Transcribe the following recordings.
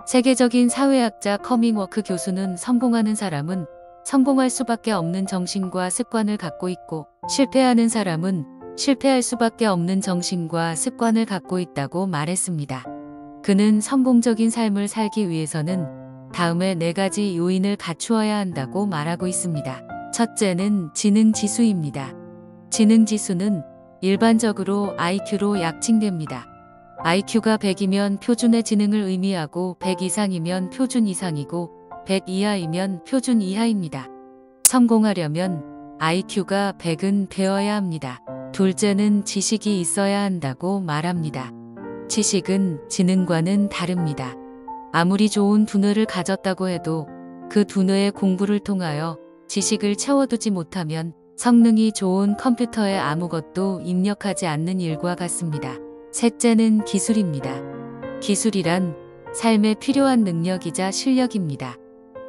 세계적인 사회학자 커밍워크 교수는 성공하는 사람은 성공할 수밖에 없는 정신과 습관을 갖고 있고 실패하는 사람은 실패할 수밖에 없는 정신과 습관을 갖고 있다고 말했습니다. 그는 성공적인 삶을 살기 위해서는 다음의 4가지 요인을 갖추어야 한다고 말하고 있습니다. 첫째는 지능지수입니다. 지능지수는 일반적으로 IQ로 약칭됩니다. IQ가 100이면 표준의 지능을 의미하고 100 이상이면 표준 이상이고 100 이하이면 표준 이하입니다. 성공하려면 IQ가 100은 되어야 합니다. 둘째는 지식이 있어야 한다고 말합니다. 지식은 지능과는 다릅니다. 아무리 좋은 두뇌를 가졌다고 해도 그 두뇌의 공부를 통하여 지식을 채워두지 못하면 성능이 좋은 컴퓨터에 아무것도 입력하지 않는 일과 같습니다. 셋째는 기술입니다. 기술이란 삶에 필요한 능력이자 실력입니다.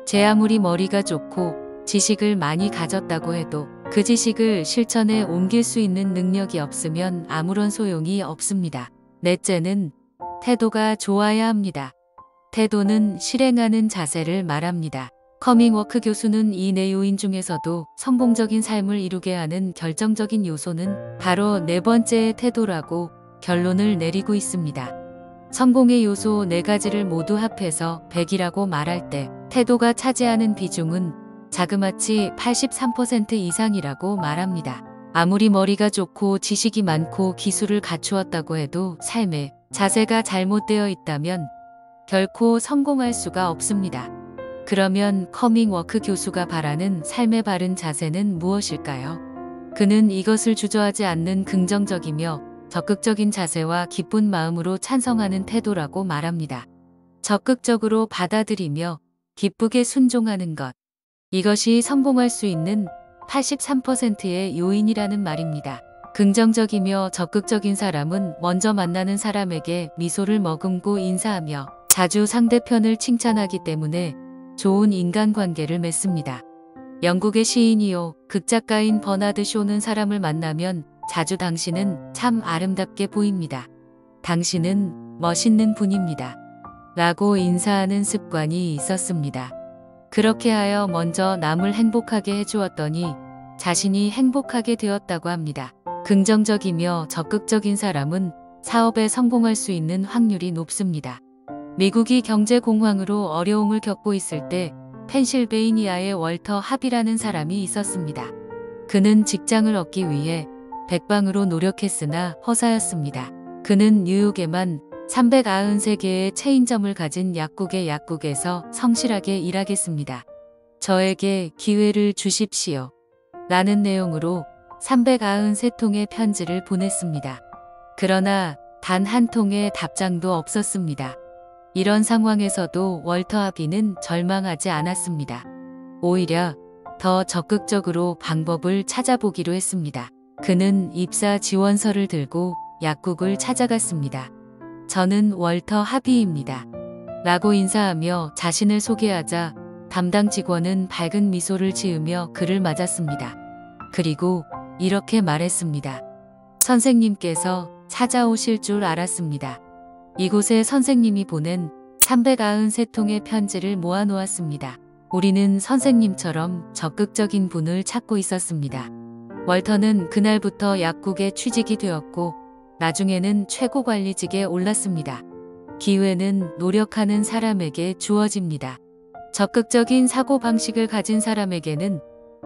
제 아무리 머리가 좋고 지식을 많이 가졌다고 해도 그 지식을 실천에 옮길 수 있는 능력이 없으면 아무런 소용이 없습니다. 넷째는 태도가 좋아야 합니다. 태도는 실행하는 자세를 말합니다. 커밍워크 교수는 이 4요인 중에서도 성공적인 삶을 이루게 하는 결정적인 요소는 바로 4번째의 태도라고 결론을 내리고 있습니다. 성공의 요소 4가지를 모두 합해서 100이라고 말할 때 태도가 차지하는 비중은 자그마치 83% 이상이라고 말합니다. 아무리 머리가 좋고 지식이 많고 기술을 갖추었다고 해도 삶의 자세가 잘못되어 있다면 결코 성공할 수가 없습니다. 그러면 커밍워크 교수가 바라는 삶의 바른 자세는 무엇일까요? 그는 이것을 주저하지 않는 긍정적이며 적극적인 자세와 기쁜 마음으로 찬성하는 태도라고 말합니다. 적극적으로 받아들이며 기쁘게 순종하는 것. 이것이 성공할 수 있는 83%의 요인이라는 말입니다. 긍정적이며 적극적인 사람은 먼저 만나는 사람에게 미소를 머금고 인사하며 자주 상대편을 칭찬하기 때문에 좋은 인간관계를 맺습니다. 영국의 시인이요 극작가인 버나드 쇼는 사람을 만나면 자주 당신은 참 아름답게 보입니다. 당신은 멋있는 분입니다. 라고 인사하는 습관이 있었습니다. 그렇게 하여 먼저 남을 행복하게 해주었더니 자신이 행복하게 되었다고 합니다. 긍정적이며 적극적인 사람은 사업에 성공할 수 있는 확률이 높습니다. 미국이 경제공황으로 어려움을 겪고 있을 때 펜실베이니아의 월터 합이라는 사람이 있었습니다. 그는 직장을 얻기 위해 백방으로 노력했으나 허사였습니다. 그는 뉴욕에만 393개의 체인점을 가진 약국의 약국에서 성실하게 일하겠습니다. 저에게 기회를 주십시오. 라는 내용으로 393통의 편지를 보냈습니다. 그러나 단 한 통의 답장도 없었습니다. 이런 상황에서도 월터 하비는 절망하지 않았습니다. 오히려 더 적극적으로 방법을 찾아보기로 했습니다. 그는 입사 지원서를 들고 약국을 찾아갔습니다. 저는 월터 하비입니다. 라고 인사하며 자신을 소개하자 담당 직원은 밝은 미소를 지으며 그를 맞았습니다. 그리고 이렇게 말했습니다. 선생님께서 찾아오실 줄 알았습니다. 이곳에 선생님이 보낸 393통의 편지를 모아놓았습니다. 우리는 선생님처럼 적극적인 분을 찾고 있었습니다. 월터는 그날부터 약국에 취직이 되었고 나중에는 최고 관리직에 올랐습니다. 기회는 노력하는 사람에게 주어집니다. 적극적인 사고방식을 가진 사람에게는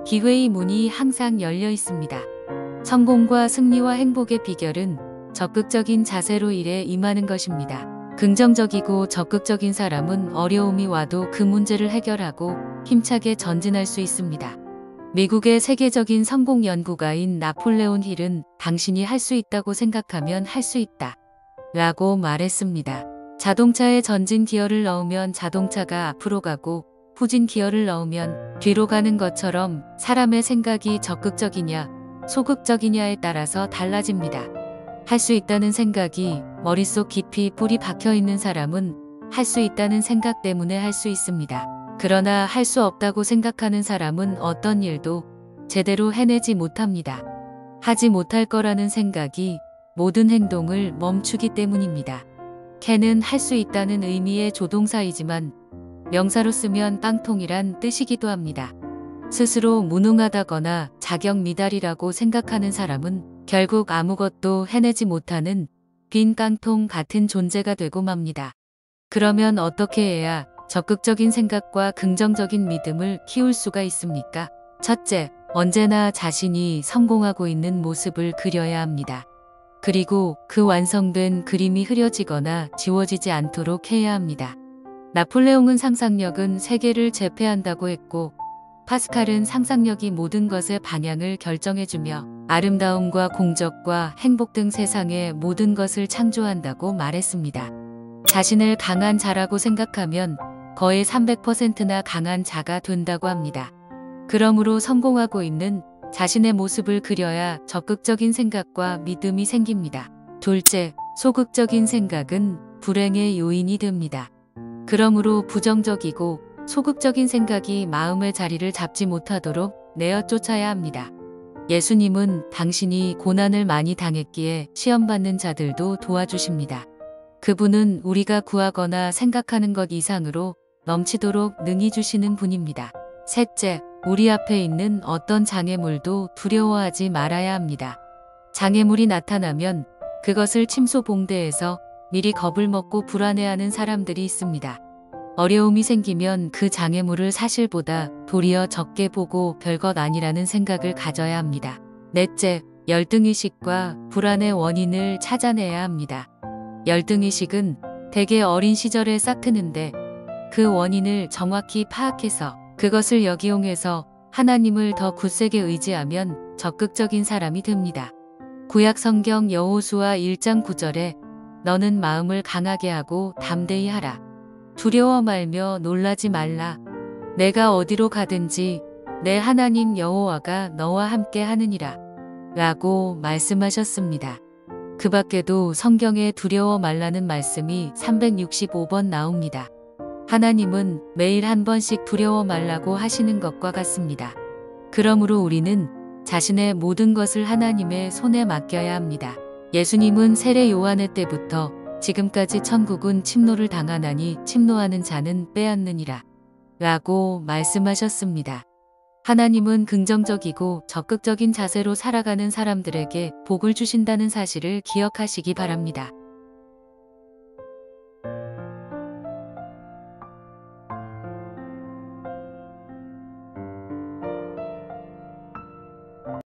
기회의 문이 항상 열려 있습니다. 성공과 승리와 행복의 비결은 적극적인 자세로 일에 임하는 것입니다. 긍정적이고 적극적인 사람은 어려움이 와도 그 문제를 해결하고 힘차게 전진할 수 있습니다. 미국의 세계적인 성공 연구가인 나폴레온 힐은 당신이 할 수 있다고 생각하면 할 수 있다. 라고 말했습니다. 자동차에 전진 기어를 넣으면 자동차가 앞으로 가고 후진 기어를 넣으면 뒤로 가는 것처럼 사람의 생각이 적극적이냐 소극적이냐에 따라서 달라집니다. 할 수 있다는 생각이 머릿속 깊이 뿌리 박혀 있는 사람은 할 수 있다는 생각 때문에 할 수 있습니다. 그러나 할 수 없다고 생각하는 사람은 어떤 일도 제대로 해내지 못합니다. 하지 못할 거라는 생각이 모든 행동을 멈추기 때문입니다. can은 할 수 있다는 의미의 조동사이지만 명사로 쓰면 깡통이란 뜻이기도 합니다. 스스로 무능하다거나 자격 미달이라고 생각하는 사람은 결국 아무것도 해내지 못하는 빈 깡통 같은 존재가 되고 맙니다. 그러면 어떻게 해야 적극적인 생각과 긍정적인 믿음을 키울 수가 있습니까? 첫째, 언제나 자신이 성공하고 있는 모습을 그려야 합니다. 그리고 그 완성된 그림이 흐려지거나 지워지지 않도록 해야 합니다. 나폴레옹은 상상력은 세계를 제패한다고 했고, 파스칼은 상상력이 모든 것의 방향을 결정해주며 아름다움과 공적과 행복 등 세상의 모든 것을 창조한다고 말했습니다. 자신을 강한 자라고 생각하면 거의 300%나 강한 자가 된다고 합니다. 그러므로 성공하고 있는 자신의 모습을 그려야 적극적인 생각과 믿음이 생깁니다. 둘째, 소극적인 생각은 불행의 요인이 됩니다. 그러므로 부정적이고 소극적인 생각이 마음의 자리를 잡지 못하도록 내어 쫓아야 합니다. 예수님은 당신이 고난을 많이 당했기에 시험받는 자들도 도와주십니다. 그분은 우리가 구하거나 생각하는 것 이상으로 넘치도록 능히 주시는 분입니다. 셋째, 우리 앞에 있는 어떤 장애물도 두려워하지 말아야 합니다. 장애물이 나타나면 그것을 침소봉대해서 미리 겁을 먹고 불안해하는 사람들이 있습니다. 어려움이 생기면 그 장애물을 사실보다 도리어 적게 보고 별것 아니라는 생각을 가져야 합니다. 넷째, 열등의식과 불안의 원인을 찾아내야 합니다. 열등의식은 대개 어린 시절에 싹트는데 그 원인을 정확히 파악해서 그것을 역이용해서 하나님을 더 굳세게 의지하면 적극적인 사람이 됩니다. 구약 성경 여호수아 1장 9절에 너는 마음을 강하게 하고 담대히 하라. 두려워 말며 놀라지 말라. 내가 어디로 가든지 내 하나님 여호와가 너와 함께 하느니라. 라고 말씀하셨습니다. 그 밖에도 성경에 두려워 말라는 말씀이 365번 나옵니다. 하나님은 매일 한 번씩 두려워 말라고 하시는 것과 같습니다. 그러므로 우리는 자신의 모든 것을 하나님의 손에 맡겨야 합니다. 예수님은 세례 요한의 때부터 지금까지 천국은 침노를 당하나니 침노하는 자는 빼앗느니라 라고 말씀하셨습니다. 하나님은 긍정적이고 적극적인 자세로 살아가는 사람들에게 복을 주신다는 사실을 기억하시기 바랍니다.